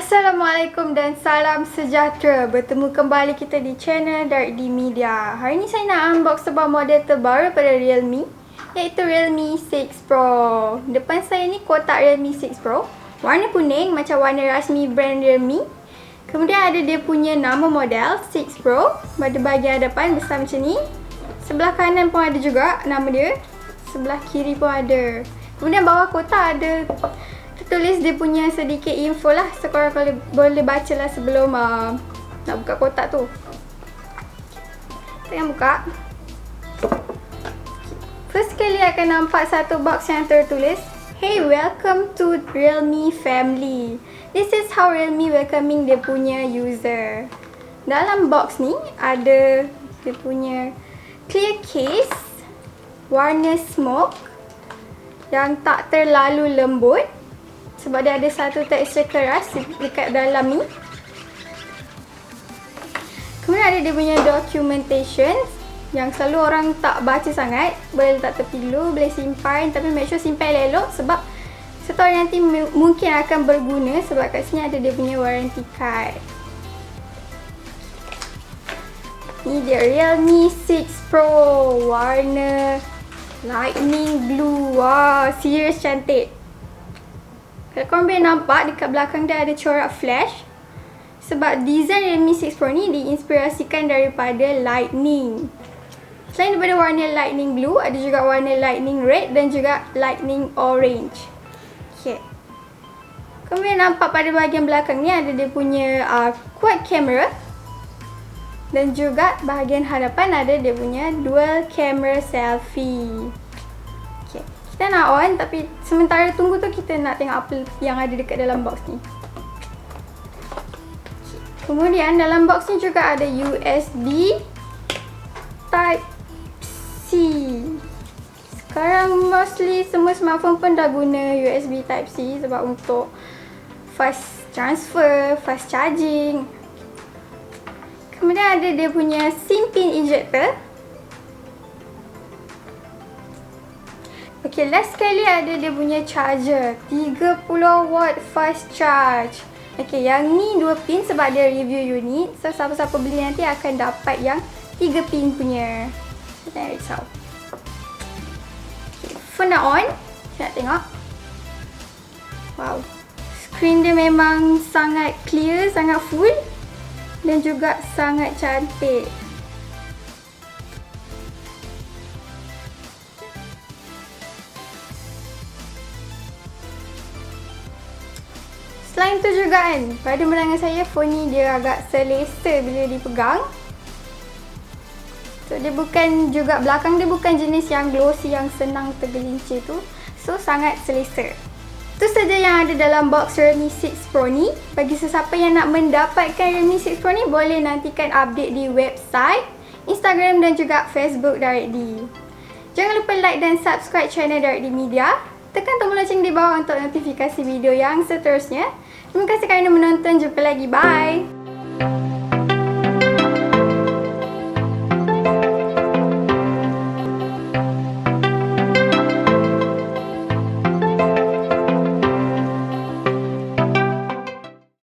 Assalamualaikum dan salam sejahtera. Bertemu kembali kita di channel DirectDMedia. Hari ini saya nak unbox sebuah model terbaru pada Realme, iaitu Realme 6 Pro. Depan saya ni kotak Realme 6 Pro, warna kuning macam warna rasmi brand Realme. Kemudian ada dia punya nama model 6 Pro pada bahagian hadapan besar macam ni. Sebelah kanan pun ada juga nama dia, sebelah kiri pun ada. Kemudian bawah kotak ada tertulis dia punya sedikit info lah, so korang boleh baca lah sebelum nak buka kotak tu. Kita akan buka. First sekali akan nampak satu box yang tertulis, "Hey, welcome to Realme family. This is how Realme welcoming dia punya user." Dalam box ni ada dia punya clear case warna smoke yang tak terlalu lembut, sebab dia ada satu tekstur keras dekat dalam ni. Kemudian ada dia punya documentation yang selalu orang tak baca sangat. Boleh letak tepi dulu, boleh simpan, tapi make sure simpan elok sebab satu hari nanti mungkin akan berguna, sebab kat sini ada dia punya warranty card. Ni dia Realme 6 Pro warna lightning blue. Wow, serius cantik. Kalau korang boleh nampak dekat belakang dia ada corak flash, sebab design Realme 6 Pro ni diinspirasikan daripada lightning. Selain daripada warna lightning blue, ada juga warna lightning red dan juga lightning orange. Okay. Korang boleh nampak pada bahagian belakang ni ada dia punya quad camera, dan juga bahagian hadapan ada dia punya dual camera selfie. Kita nak on, tapi sementara tunggu tu kita nak tengok apa yang ada dekat dalam box ni. Kemudian dalam box ni juga ada USB Type-C. Sekarang mostly semua smartphone pun dah guna USB Type-C sebab untuk fast transfer, fast charging. Kemudian ada dia punya SIM pin injector. Okay, last sekali ada dia punya charger 30 watt fast charge. Okay, yang ni 2 pin sebab dia review unit, so siapa-siapa beli nanti akan dapat yang 3 pin punya. So jangan risau. Okay, phone dah on. Kita nak tengok. Wow, screen dia memang sangat clear, sangat full dan juga sangat cantik. Selain tu juga kan, pada pandangan saya phone ni dia agak selesa bila dipegang. So dia bukan juga, belakang dia bukan jenis yang glossy yang senang tergelincir tu. So sangat selesa. Itu saja yang ada dalam box Realme 6 Pro ni. Bagi sesiapa yang nak mendapatkan Realme 6 Pro ni, boleh nantikan update di website, Instagram dan juga Facebook DirectD. Jangan lupa like dan subscribe channel DirectDMedia. Tekan tombol loceng di bawah untuk notifikasi video yang seterusnya. Terima kasih kerana menonton. Jumpa lagi. Bye!